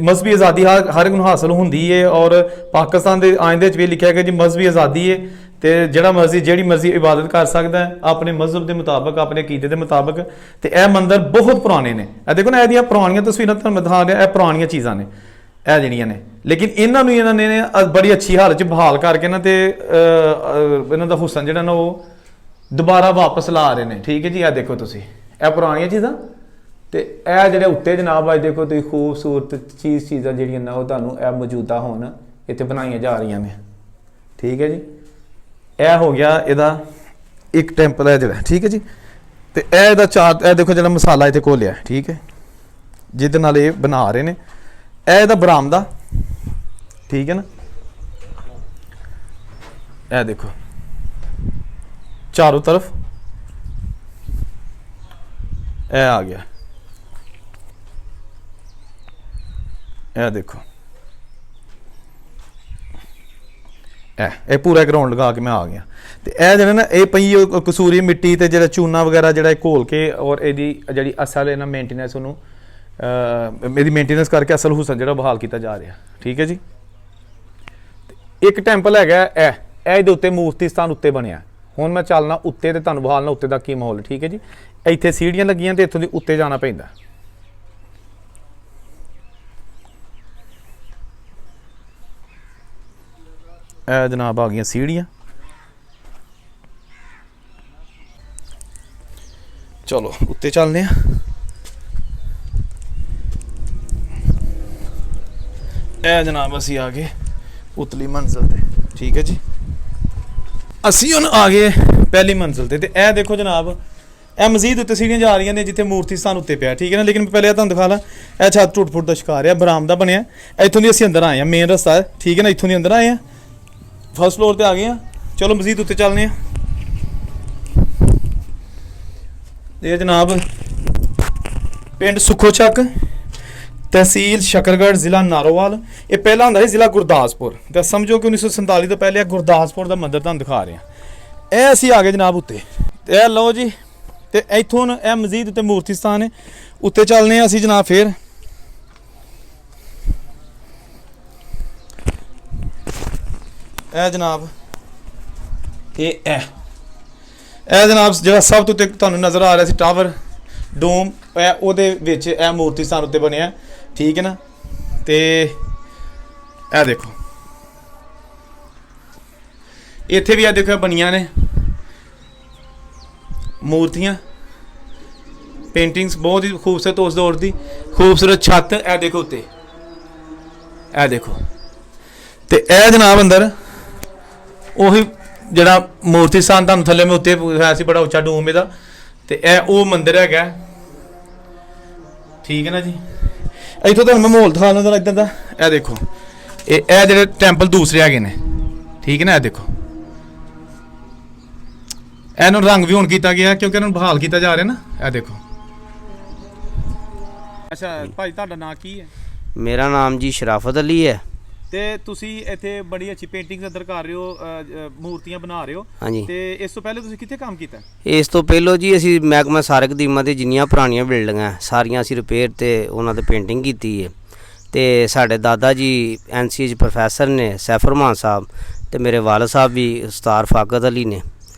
ਮਜ਼ਹਬੀ ਆਜ਼ਾਦੀ ਹਰ ਇੱਕ ਨੂੰ ਹਾਸਲ ਹੁੰਦੀ ਹੈ ਔਰ ਪਾਕਿਸਤਾਨ ਦੇ ਆਇਨ ਦੇ ਵਿੱਚ ਵੀ ਲਿਖਿਆ ਗਿਆ ਜੀ ਮਜ਼ਹਬੀ ਆਜ਼ਾਦੀ ਹੈ ਤੇ ਜਿਹੜੀ ਮਰਜ਼ੀ ਇਬਾਦਤ ਕਰ ਸਕਦਾ ਹੈ ਆਪਣੇ ਮਜ਼ਹਬ ਦੇ ਮੁਤਾਬਕ, ਆਪਣੇ ਅਕੀਦੇ ਦੇ ਮੁਤਾਬਕ। ਤੇ ਇਹ ਮੰਦਿਰ ਬਹੁਤ ਪੁਰਾਣੇ ਨੇ। ਇਹ ਦੇਖੋ ਨਾ, ਇਹਦੀਆਂ ਪੁਰਾਣੀਆਂ ਤਸਵੀਰਾਂ ਤੁਹਾਨੂੰ ਦਿਖਾ ਰਿਹਾ, ਇਹ ਪੁਰਾਣੀਆਂ ਚੀਜ਼ਾਂ ਨੇ ਇਹ ਜਿਹੜੀਆਂ ਨੇ, ਲੇਕਿਨ ਇਹਨਾਂ ਨੇ ਬੜੀ ਅੱਛੀ ਹਾਲਤ 'ਚ ਬਹਾਲ ਕਰਕੇ ਨਾ ਤੇ ਇਹਨਾਂ ਦਾ ਹੁਸਨ ਜਿਹੜਾ ਨਾ ਉਹ ਦੁਬਾਰਾ ਵਾਪਸ ਲਾ ਰਹੇ ਨੇ। ਠੀਕ ਹੈ ਜੀ, ਇਹ ਦੇਖੋ ਤੁਸੀਂ ਇਹ ਪੁਰਾਣੀਆਂ ਚੀਜ਼ਾਂ ਤੇ ਇਹ ਜਿਹੜੇ ਉੱਤੇ ਜਨਾਬ ਅੱਜ ਦੇਖੋ ਤੁਸੀਂ ਖੂਬਸੂਰਤ ਚੀਜ਼ਾਂ ਜਿਹੜੀਆਂ ਨਾ ਉਹ ਤੁਹਾਨੂੰ ਇਹ ਮੌਜੂਦਾ ਹੁਣ ਇੱਥੇ ਬਣਾਈਆਂ ਜਾ ਰਹੀਆਂ ਨੇ। ਠੀਕ ਹੈ ਜੀ, ਇਹ ਹੋ ਗਿਆ ਇਹਦਾ ਇੱਕ ਟੈਂਪਲ ਹੈ ਜਿਹੜਾ। ਠੀਕ ਹੈ ਜੀ, ਤੇ ਇਹ ਇਹਦਾ ਇਹ ਦੇਖੋ ਜਿਹੜਾ ਮਸਾਲਾ ਇੱਥੇ ਘੋਲਿਆ। ਠੀਕ ਹੈ, ਜਿਹਦੇ ਨਾਲ ਇਹ ਬਣਾ ਰਹੇ ਨੇ। ਇਹ ਇਹਦਾ ਬਰਾਮਦਾ। ਠੀਕ ਹੈ ਨਾ, ਇਹ ਦੇਖੋ ਚਾरों तरफ ਇਹ ਆ ਗਿਆ। ਇਹ ਦੇਖੋ ਇਹ ਪੂਰਾ ਗਰਾਊਂਡ ਲਗਾ ਕੇ ਮੈਂ ਆ ਗਿਆ। ਤੇ ਇਹ ਜਿਹੜਾ ਨਾ ਇਹ ਪਈ ਕਸੂਰੀ ਮਿੱਟੀ ਤੇ ਜਿਹੜਾ ਚੂਨਾ ਵਗੈਰਾ ਜਿਹੜਾ ਘੋਲ ਕੇ ਔਰ ਇਹਦੀ ਜਿਹੜੀ ਅਸਲ ਇਹਨਾਂ ਮੇਨਟੇਨੈਂਸ ਉਹਨੂੰ ਇਹਦੀ ਮੇਨਟੇਨੈਂਸ ਕਰਕੇ ਅਸਲ ਹੁਸਨ ਜਿਹੜਾ ਬਹਾਲ ਕੀਤਾ ਜਾ ਰਿਹਾ। ਠੀਕ ਹੈ ਜੀ, ਇੱਕ ਟੈਂਪਲ ਹੈਗਾ ਇਹ ਇਹਦੇ ਉੱਤੇ ਮੂਰਤੀ ਸਥਾਨ ਉੱਤੇ ਬਣਿਆ। ਹੁਣ ਮੈਂ ਚੱਲਣਾ ਉੱਤੇ ਤੇ ਤੁਹਾਨੂੰ ਬਹਾਲਣਾ ਉੱਤੇ ਦਾ ਕੀ ਮਾਹੌਲ। ਠੀਕ ਹੈ ਜੀ, ਇੱਥੇ ਸੀੜੀਆਂ ਲੱਗੀਆਂ ਤੇ ਇੱਥੋਂ ਦੀ ਉੱਤੇ ਜਾਣਾ ਪੈਂਦਾ। ਇਹ ਜਨਾਬ ਆ ਗਈਆਂ ਸੀੜੀਆਂ। ਚਲੋ ਉੱਤੇ ਚੱਲਦੇ ਆ। ਇਹ ਜਨਾਬ ਅਸੀਂ ਆ ਗਏ ਉਤਲੀ ਮੰਜ਼ਿਲ ਤੇ। ਠੀਕ ਹੈ ਜੀ, ਅਸੀਂ ਹੁਣ ਆ ਗਏ ਪਹਿਲੀ ਮੰਜ਼ਿਲ ਤੇ। ਇਹ ਦੇਖੋ ਜਨਾਬ, ਇਹ ਮਜ਼ੀਦ ਉੱਤੇ ਸੀੜੀਆਂ ਜਾ ਰਹੀਆਂ ਨੇ ਜਿੱਥੇ ਮੂਰਤੀ ਸਥਾਨ ਉੱਤੇ ਪਿਆ। ਠੀਕ ਹੈ ਨਾ, ਲੇਕਿਨ ਪਹਿਲੇ ਤੁਹਾਨੂੰ ਦਿਖਾ ਲਾਂ ਇਹ ਛੱਤ ਟੁੱਟ ਫੁੱਟ ਦਾ ਸ਼ਿਕਾਰ ਆ, ਬਰਾਮਦਾ ਬਣਿਆ। ਇੱਥੋਂ ਦੀ ਅਸੀਂ ਅੰਦਰ ਆਏ ਹਾਂ, ਮੇਨ ਰਸਤਾ ਹੈ। ਠੀਕ ਹੈ ਨਾ, ਇੱਥੋਂ ਦੀ ਅੰਦਰ ਆਏ ਹਾਂ, ਫਸਟ ਫਲੋਰ ਤੇ ਆ ਗਏ ਹਾਂ। ਚਲੋ ਮਜ਼ੀਦ ਉੱਤੇ ਚੱਲਦੇ ਹਾਂ। ਇਹ ਜਨਾਬ ਪਿੰਡ ਸੁੱਖੋ ਚੱਕ, ਤਹਿਸੀਲ ਸ਼ਕਰਗੜ੍ਹ, ਜ਼ਿਲ੍ਹਾ ਨਾਰੋਵਾਲ। ਇਹ ਪਹਿਲਾਂ ਹੁੰਦਾ ਸੀ ਜ਼ਿਲ੍ਹਾ ਗੁਰਦਾਸਪੁਰ, ਤਾਂ ਸਮਝੋ ਕਿ 1947 ਤੋਂ ਪਹਿਲੇ ਗੁਰਦਾਸਪੁਰ ਦਾ ਮੰਦਿਰ ਤੁਹਾਨੂੰ ਦਿਖਾ ਰਹੇ ਹਾਂ। ਇਹ ਅਸੀਂ ਆ ਗਏ ਜਨਾਬ ਉੱਤੇ। ਤੇ ਇਹ ਲਓ ਜੀ, ਤੇ ਇੱਥੋਂ ਇਹ ਮਜ਼ੀਦ ਉੱਤੇ ਮੂਰਤੀ ਸਥਾਨ ਹੈ। ਉੱਤੇ ਚੱਲਨੇ ਆ ਅਸੀਂ ਜਨਾਬ। ਫੇਰ ਇਹ ਜਨਾਬ ਇਹ ਜਨਾਬ ਜਿਹੜਾ ਸਭ ਤੋਂ ਉੱਤੇ ਤੁਹਾਨੂੰ ਨਜ਼ਰ ਆ ਰਿਹਾ ਸੀ ਟਾਵਰ ਡੋਮ, ਉਹਦੇ ਵਿੱਚ ਇਹ ਮੂਰਤੀ ਸਥਾਨ ਉੱਤੇ ਬਣਿਆ। ਠੀਕ ਹੈ ਨਾ, ਤੇ ਇਹ ਦੇਖੋ ਇੱਥੇ ਵੀ ਇਹ ਦੇਖੋ ਬਣੀਆਂ ਨੇ ਮੂਰਤੀਆਂ, ਪੇਂਟਿੰਗਸ ਬਹੁਤ ਹੀ ਖੂਬਸੂਰਤ ਉਸ ਦੌਰ ਦੀ। ਖੂਬਸੂਰਤ ਛੱਤ ਇਹ ਦੇਖੋ ਉੱਤੇ, ਇਹ ਦੇਖੋ। ਤੇ ਇਹ ਜਨਾਬ ਅੰਦਰ ਉਹੀ ਜਿਹੜਾ ਮੂਰਤੀ ਸਥਾਨ ਤੁਹਾਨੂੰ ਥੱਲੇ ਮੈਂ ਉੱਤੇ ਹੋਇਆ ਸੀ, ਬੜਾ ਉੱਚਾ ਡੂਮ ਇਹਦਾ। ਤੇ ਇਹ ਉਹ ਮੰਦਿਰ ਹੈਗਾ। ਠੀਕ ਹੈ ਨਾ ਜੀ, ਇੱਥੋਂ ਤੁਹਾਨੂੰ ਮੈਂ ਮਾਹੌਲ ਦਿਖਾ ਲੈਂਦਾ ਇੱਧਰ ਦਾ। ਇਹ ਦੇਖੋ ਇਹ ਜਿਹੜੇ ਟੈਂਪਲ ਦੂਸਰੇ ਹੈਗੇ ਨੇ। ਠੀਕ ਹੈ ਨਾ, ਇਹ ਦੇਖੋ ਇਹਨੂੰ ਰੰਗ ਵੀ ਹੁਣ ਕੀਤਾ ਗਿਆ ਕਿਉਂਕਿ ਇਹਨਾਂ ਨੂੰ ਬਹਾਲ ਕੀਤਾ ਜਾ ਰਿਹਾ ਨਾ। ਇਹ ਦੇਖੋ। ਅੱਛਾ ਭਾਈ ਤੁਹਾਡਾ ਨਾਂ ਕੀ ਹੈ? ਮੇਰਾ ਨਾਮ ਜੀ ਸ਼ਰਾਫਤ ਅਲੀ ਹੈ। ਤੇ ਤੁਸੀਂ ਇੱਥੇ ਬੜੀ ਅੱਛੀ ਪੇਂਟਿੰਗਸ ਅੰਦਰ ਕਰ ਰਹੇ ਹੋ, ਮੂਰਤੀਆਂ ਬਣਾ ਰਹੇ ਹੋ। ਹਾਂਜੀ। ਤੇ ਇਸ ਤੋਂ ਪਹਿਲੇ ਤੁਸੀਂ ਕਿੱਥੇ ਕੰਮ ਕੀਤਾ? ਇਸ ਤੋਂ ਪਹਿਲਾਂ ਜੀ ਅਸੀਂ ਮਹਿਕਮਾ ਸਾਰਕ ਦੀਮਾ ਦੇ ਜਿੰਨੀਆਂ ਪੁਰਾਣੀਆਂ ਬਿਲਡਿੰਗਾਂ ਸਾਰੀਆਂ ਅਸੀਂ ਰਿਪੇਅਰ ਤੇ ਉਹਨਾਂ ਤੇ ਪੇਂਟਿੰਗ ਕੀਤੀ ਹੈ। ਤੇ ਸਾਡੇ ਦਾਦਾ ਜੀ NCH ਪ੍ਰੋਫੈਸਰ ਨੇ ਸੈਫਰ ਰਹਿਮਾਨ ਸਾਹਿਬ, ਤੇ ਮੇਰੇ ਵਾਲਦ ਸਾਹਿਬ ਵੀ ਉਸਤਾਦ ਫਾਕਤ ਅਲੀ ਨੇ,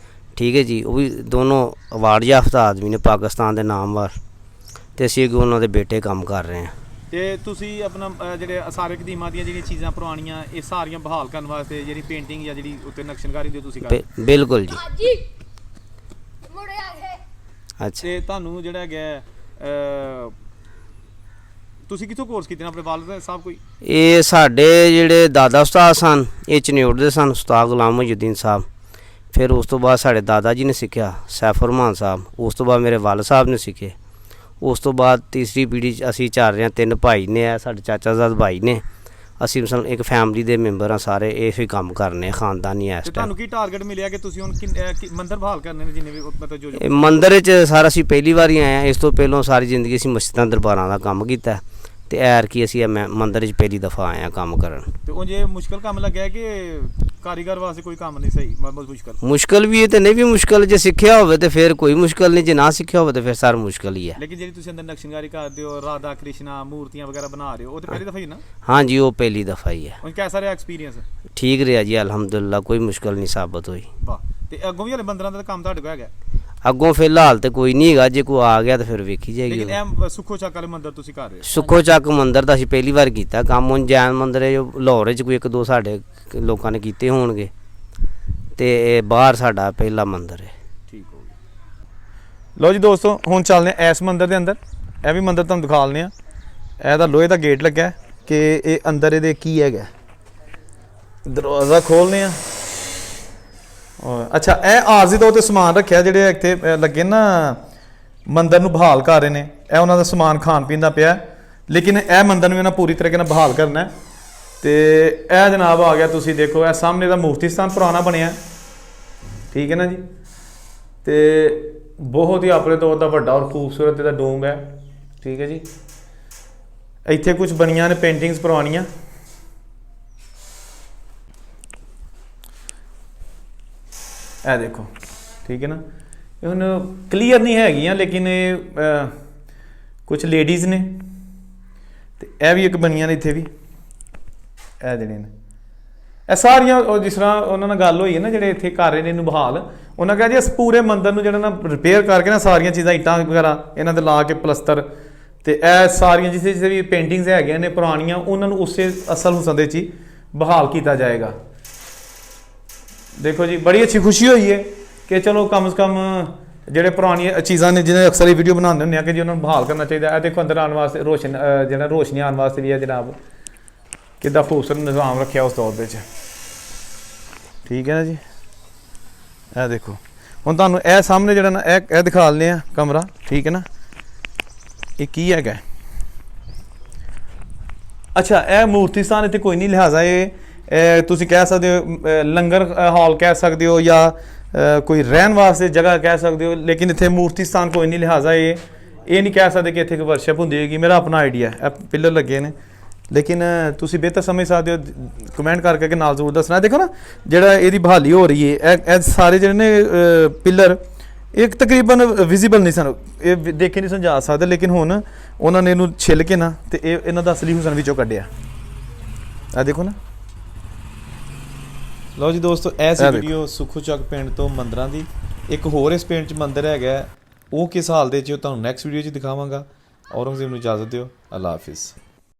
ਠੀਕ ਹੈ ਜੀ। ਉਹ ਵੀ ਦੋਨੋਂ ਅਵਾਰਡ ਯਾਫਤਾ ਆਦਮੀ ਨੇ ਪਾਕਿਸਤਾਨ ਦੇ ਨਾਮਵਰ, ਤੇ ਅਸੀਂ ਅੱਗੇ ਉਹਨਾਂ ਦੇ ਬੇਟੇ ਕੰਮ ਕਰ ਰਹੇ ਹਾਂ। ਤੇ ਤੁਸੀਂ ਆਪਣਾ ਜਿਹੜੇ ਸਾਰਕ ਦੀਮਾ ਦੀਆਂ ਜਿਹੜੀਆਂ ਚੀਜ਼ਾਂ ਪੁਰਾਣੀਆਂ ਇਹ ਸਾਰੀਆਂ ਬਹਾਲ ਕਰਨ ਵਾਸਤੇ ਜਿਹੜੀ ਪੇਂਟਿੰਗ ਜਾਂ ਜਿਹੜੀ ਉੱਤੇ ਨਕਸ਼ਕਾਰੀ ਦੀ ਤੁਸੀਂ ਕਰ ਬਿਲਕੁਲ ਜੀ। ਅੱਛਾ। ਤੇ ਤੁਹਾਨੂੰ ਜਿਹੜਾ ਹੈਗਾ ਤੁਸੀਂ ਕਿੱਥੋਂ ਕੋਰਸ ਕੀਤੇ ਨੇ ਆਪਣੇ ਵਾਲਦ ਸਾਹਿਬ ਕੋਈ? ਇਹ ਸਾਡੇ ਜਿਹੜੇ ਦਾਦਾ ਉਸਤਾਦ ਸਨ ਇਹ ਚਨਿਓੜ ਦੇ ਸਨ, ਉਸਤਾਦ ਗੁਲਾਮ ਮੁਹੀਉਦੀਨ ਸਾਹਿਬ। ਫਿਰ ਉਸ ਤੋਂ ਬਾਅਦ ਸਾਡੇ ਦਾਦਾ ਜੀ ਨੇ ਸਿੱਖਿਆ ਸੈਫਰ ਰਹਿਮਾਨ ਸਾਹਿਬ, ਉਸ ਤੋਂ ਬਾਅਦ ਮੇਰੇ ਵਾਲਦ ਸਾਹਿਬ ਨੇ ਸਿੱਖੇ। ਉਸ ਤੋਂ ਬਾਅਦ ਤੀਸਰੀ ਪੀੜ੍ਹੀ 'ਚ ਅਸੀਂ ਚੱਲ ਰਹੇ ਹਾਂ, 3 ਭਾਈ ਨੇ ਆ ਸਾਡੇ ਚਾਚਾਜ਼ਾਦ ਭਾਈ ਨੇ। ਅਸੀਂ ਮਸਲ ਇੱਕ ਫੈਮਿਲੀ ਦੇ ਮੈਂਬਰ ਹਾਂ ਸਾਰੇ, ਇਹ ਹੀ ਕੰਮ ਕਰਨੇ ਖਾਨਦਾਨੀ ਇਸ ਤੇ ਟਾਈਮ। ਤੁਹਾਨੂੰ ਕੀ ਟਾਰਗੇਟ ਮਿਲਿਆ ਕਿ ਤੁਸੀਂ ਹੁਣ ਮੰਦਿਰ ਬਹਾਲ ਕਰਨੇ ਨੇ ਜਿੰਨੇ ਵੀ ਮਤਲਬ ਜੋ ਇਹ ਮੰਦਿਰ 'ਚ ਸਾਰਾ ਅਸੀਂ ਪਹਿਲੀ ਵਾਰੀ ਆਏ ਹਾਂ। ਇਸ ਤੋਂ ਪਹਿਲਾਂ ਸਾਰੀ ਜ਼ਿੰਦਗੀ ਅਸੀਂ ਮਸਜਿਦਾਂ ਦਰਬਾਰਾਂ ਦਾ ਕੰਮ ਕੀਤਾ, ਤੇ ਐਰ ਕੀ ਅਸੀਂ ਮੰਦਿਰ 'ਚ ਪਹਿਲੀ ਦਫਾ ਆਏ ਹਾਂ ਕੰਮ ਕਰਨ। ਤੇ ਉਹ ਜੇ ਮੁਸ਼ਕਲ ਕੰਮ ਲੱਗਿਆ ਕਿ ਕਾਰੀਗਰ ਵਾਸਤੇ ਕੋਈ ਕੰਮ ਨਹੀਂ ਸਹੀ ਮੁਸ਼ਕਲ? ਮੁਸ਼ਕਲ ਵੀ ਹੈ ਤੇ ਨਹੀਂ ਵੀ ਮੁਸ਼ਕਲ। ਜੇ ਸਿੱਖਿਆ ਹੋਵੇ ਤੇ ਫਿਰ ਕੋਈ ਮੁਸ਼ਕਲ ਨਹੀਂ, ਜੇ ਨਾ ਸਿੱਖਿਆ ਹੋਵੇ ਤੇ ਫਿਰ ਸਾਰਾ ਮੁਸ਼ਕਲ ਹੀ ਹੈ। ਲੇਕਿਨ ਜਿਹੜੀ ਤੁਸੀਂ ਅੰਦਰ ਨਕਸ਼ਕਾਰੀ ਕਰਦੇ ਹੋ, ਰਾਧਾ ਕ੍ਰਿਸ਼ਨਾ ਮੂਰਤੀਆਂ ਵਗੈਰਾ ਬਣਾ ਰਹੇ ਹੋ, ਉਹ ਤੇ ਪਹਿਲੀ ਦਫਾ ਹੀ ਨਾ? ਹਾਂਜੀ ਉਹ ਪਹਿਲੀ ਦਫਾ ਹੀ ਹੈ। ਉਹ ਕਿਹਦਾ ਰਿਹਾ ਐਕਸਪੀਰੀਅੰਸ? ਠੀਕ ਰਿਹਾ ਜੀ ਅਲਹਮਦੁਲਿਲਾ, ਕੋਈ ਮੁਸ਼ਕਲ ਨਹੀਂ ਸਾਬਤ ਹੋਈ। ਵਾਹ। ਤੇ ਅੱਗੋਂ ਵੀ ਹਲੇ ਮੰਦਿਰਾਂ ਦਾ ਕੰਮ ਤੁਹਾਡੇ ਕੋਲ ਹੈਗਾ? ਅੱਗੋਂ ਫਿਲਹਾਲ ਤੇ ਕੋਈ ਨਹੀਂ ਹੈਗਾ, ਜੇ ਕੋਈ ਆ ਗਿਆ ਤਾਂ ਫਿਰ ਵੇਖੀ ਜਾਏਗੀ। ਲੇਕਿਨ ਇਹ ਸੁੱਖੋ ਚੱਕ ਵਾਲੇ ਮੰਦਿਰ ਤੁਸੀਂ ਕਰ ਰਹੇ ਹੋ? ਸੁੱਖੋ ਚੱਕ ਮੰਦਿਰ ਦਾ ਅਸੀਂ ਪਹਿਲੀ ਵਾਰ ਕੀਤਾ ਕੰਮ। ਹੁਣ ਜੈਨ ਮੰਦਿਰ ਹੈ ਜੋ ਲਾਹੌਰ 'ਚ ਕੋਈ 1-2 ਸਾਡੇ ਲੋਕਾਂ ਨੇ ਕੀਤੇ ਹੋਣਗੇ, ਤੇ ਇਹ ਬਾਹਰ ਸਾਡਾ ਪਹਿਲਾ ਮੰਦਿਰ ਹੈ। ਠੀਕ ਹੋ ਗਿਆ। ਲਓ ਜੀ ਦੋਸਤੋ, ਹੁਣ ਚੱਲਦੇ ਹਾਂ ਇਸ ਮੰਦਿਰ ਦੇ ਅੰਦਰ। ਇਹ ਵੀ ਮੰਦਿਰ ਤੁਹਾਨੂੰ ਦਿਖਾ ਲੈਂਦੇ ਆ। ਇਹਦਾ ਲੋਹੇ ਦਾ ਗੇਟ ਲੱਗਾ ਹੈ ਕਿ ਇਹ ਅੰਦਰ ਇਹਦੇ ਕੀ ਹੈਗਾ। ਦਰਵਾਜ਼ਾ ਖੋਲ੍ਹਦੇ ਆ। ਅੱਛਾ, ਇਹ ਆਰਜ਼ੀ ਤੌਰ ਤੇ ਸਮਾਨ ਰੱਖਿਆ ਜਿਹੜੇ ਇੱਥੇ ਲੱਗੇ ਨਾ ਮੰਦਿਰ ਨੂੰ ਬਹਾਲ ਕਰ ਰਹੇ ਨੇ। ਇਹ ਉਹਨਾਂ ਦਾ ਸਮਾਨ ਖਾਣ ਪੀਣ ਦਾ ਪਿਆ, ਲੇਕਿਨ ਇਹ ਮੰਦਿਰ ਨੂੰ ਇਹਨਾਂ ਪੂਰੀ ਤਰੀਕੇ ਨਾਲ ਬਹਾਲ ਕਰਨਾ ਹੈ। ਤੇ ਇਹ ਜਨਾਬ ਆ ਗਿਆ, ਤੁਸੀਂ ਦੇਖੋ ਇਹ ਸਾਹਮਣੇ ਦਾ ਮੂਰਤੀ ਸਥਾਨ ਪੁਰਾਣਾ ਬਣਿਆ, ਠੀਕ ਹੈ ਨਾ ਜੀ। ਤੇ ਬਹੁਤ ਹੀ ਆਪਣੇ ਤੌਰ ਦਾ ਵੱਡਾ ਔਰ ਖੂਬਸੂਰਤ ਇਹਦਾ ਡੂਮ ਹੈ, ਠੀਕ ਹੈ ਜੀ। ਇੱਥੇ ਕੁਝ ਬਣੀਆਂ ਨੇ ਪੇਂਟਿੰਗਸ ਪੁਰਾਣੀਆਂ। ਇਹ ਦੇਖੋ, ਠੀਕ ਹੈ ਨਾ। ਇਹ ਹੁਣ ਕਲੀਅਰ ਨਹੀਂ ਹੈਗੀਆਂ, ਲੇਕਿਨ ਇਹ ਕੁਝ ਲੇਡੀਜ਼ ਨੇ, ਤੇ ਇਹ ਵੀ ਇੱਕ ਬਣੀਆਂ ਨੇ ਇੱਥੇ ਵੀ। ਇਹ ਜਿਹੜੇ ਨੇ ਇਹ ਸਾਰੀਆਂ ਜਿਸ ਤਰ੍ਹਾਂ ਉਹਨਾਂ ਨਾਲ ਗੱਲ ਹੋਈ ਹੈ ਨਾ ਜਿਹੜੇ ਇੱਥੇ ਕਰ ਰਹੇ ਨੇ ਇਹਨੂੰ ਬਹਾਲ, ਉਹਨਾਂ ਕਿਹਾ ਜੀ ਇਸ ਪੂਰੇ ਮੰਦਿਰ ਨੂੰ ਜਿਹੜਾ ਨਾ ਰਿਪੇਅਰ ਕਰਕੇ ਨਾ ਸਾਰੀਆਂ ਚੀਜ਼ਾਂ ਇੱਟਾਂ ਵਗੈਰਾ ਇਹਨਾਂ ਤੇ ਲਾ ਕੇ ਪਲਸਤਰ, ਤੇ ਇਹ ਸਾਰੀਆਂ ਜਿੱਥੇ ਵੀ ਪੇਂਟਿੰਗਸ ਹੈਗੀਆਂ ਨੇ ਪੁਰਾਣੀਆਂ ਉਹਨਾਂ ਨੂੰ ਉਸੇ ਅਸਲ ਹੁਸਨ ਦੇ 'ਚ ਹੀ ਬਹਾਲ ਕੀਤਾ ਜਾਏਗਾ। ਦੇਖੋ ਜੀ, ਬੜੀ ਅੱਛੀ ਖੁਸ਼ੀ ਹੋਈ ਹੈ ਕਿ ਚਲੋ ਕਮ ਸੇ ਕਮ ਜਿਹੜੇ ਪੁਰਾਣੀਆਂ ਚੀਜ਼ਾਂ ਨੇ ਜਿਹਨੇ ਅਕਸਰ ਇਹ ਵੀਡੀਓ ਬਣਾਉਂਦੇ ਹੁੰਦੇ ਆ ਕਿ ਜੀ ਉਹਨਾਂ ਨੂੰ ਬਹਾਲ ਕਰਨਾ ਚਾਹੀਦਾ। ਇਹ ਦੇਖੋ ਅੰਦਰ ਆਉਣ ਵਾਸਤੇ ਜਿਹੜਾ ਰੋਸ਼ਨੀ ਆਉਣ ਵਾਸਤੇ ਵੀ ਹੈ ਜਨਾਬ, ਕਿੱਦਾਂ ਖੂਬਸੂਰਤ ਨਿਜ਼ਾਮ ਰੱਖਿਆ ਉਸ ਦੌਰ ਦੇ 'ਚ, ਠੀਕ ਹੈ ਨਾ ਜੀ। ਇਹ ਦੇਖੋ, ਹੁਣ ਤੁਹਾਨੂੰ ਇਹ ਸਾਹਮਣੇ ਜਿਹੜਾ ਨਾ ਇਹ ਦਿਖਾ ਲੈਂਦੇ ਆ ਕਮਰਾ, ਠੀਕ ਹੈ ਨਾ। ਇਹ ਕੀ ਹੈਗਾ? ਅੱਛਾ, ਇਹ ਮੂਰਤੀ ਸਥਾਨ ਇੱਥੇ ਕੋਈ ਨਹੀਂ, ਲਿਹਾਜ਼ਾ ਇਹ ਤੁਸੀਂ ਕਹਿ ਸਕਦੇ ਹੋ ਲੰਗਰ ਹਾਲ ਕਹਿ ਸਕਦੇ ਹੋ, ਜਾਂ ਕੋਈ ਰਹਿਣ ਵਾਸਤੇ ਜਗ੍ਹਾ ਕਹਿ ਸਕਦੇ ਹੋ, ਲੇਕਿਨ ਇੱਥੇ ਮੂਰਤੀ ਸਥਾਨ ਕੋਈ ਨਹੀਂ, ਲਿਹਾਜ਼ਾ ਇਹ ਨਹੀਂ ਕਹਿ ਸਕਦੇ ਕਿ ਇੱਥੇ ਕੋਈ ਵਰਸ਼ਿਪ ਹੁੰਦੀ ਹੋਏਗੀ। ਮੇਰਾ ਆਪਣਾ ਆਈਡੀਆ, ਇਹ ਪਿੱਲਰ ਲੱਗੇ ਨੇ, ਲੇਕਿਨ ਤੁਸੀਂ ਬਿਹਤਰ ਸਮਝ ਸਕਦੇ ਹੋ, ਕਮੈਂਟ ਕਰਕੇ ਨਾਲ ਜ਼ਰੂਰ ਦੱਸਣਾ। ਦੇਖੋ ਨਾ ਜਿਹੜਾ ਇਹਦੀ ਬਹਾਲੀ ਹੋ ਰਹੀ ਹੈ, ਇਹ ਸਾਰੇ ਜਿਹੜੇ ਨੇ ਪਿੱਲਰ ਇਹ ਤਕਰੀਬਨ ਵਿਜ਼ੀਬਲ ਨਹੀਂ ਸਨ, ਇਹ ਦੇਖੇ ਨਹੀਂ ਸਮਝਾ ਸਕਦੇ, ਲੇਕਿਨ ਹੁਣ ਉਹਨਾਂ ਨੇ ਇਹਨੂੰ ਛਿੱਲ ਕੇ ਨਾ ਤੇ ਇਹਨਾਂ ਦਾ ਅਸਲੀ ਹੁਸਨ ਵਿੱਚੋਂ ਕੱਢਿਆ। ਇਹ ਦੇਖੋ ਨਾ। ਲਓ ਜੀ ਦੋਸਤੋ, ਇਹ ਸੀ ਵੀਡੀਓ ਸੁੱਖੋ ਚੱਕ ਪਿੰਡ ਤੋਂ ਮੰਦਰਾਂ ਦੀ। ਇੱਕ ਹੋਰ ਇਸ ਪਿੰਡ 'ਚ ਮੰਦਿਰ ਹੈਗਾ, ਉਹ ਕਿਸ ਹਾਲ ਦੇ 'ਚ ਤੁਹਾਨੂੰ ਨੈਕਸਟ ਵੀਡੀਓ 'ਚ ਦਿਖਾਵਾਂਗਾ। ਔਰੰਗਜ਼ੇਬ ਨੂੰ ਇਜਾਜ਼ਤ ਦਿਓ। ਅੱਲਾ ਹਾਫਿਜ਼।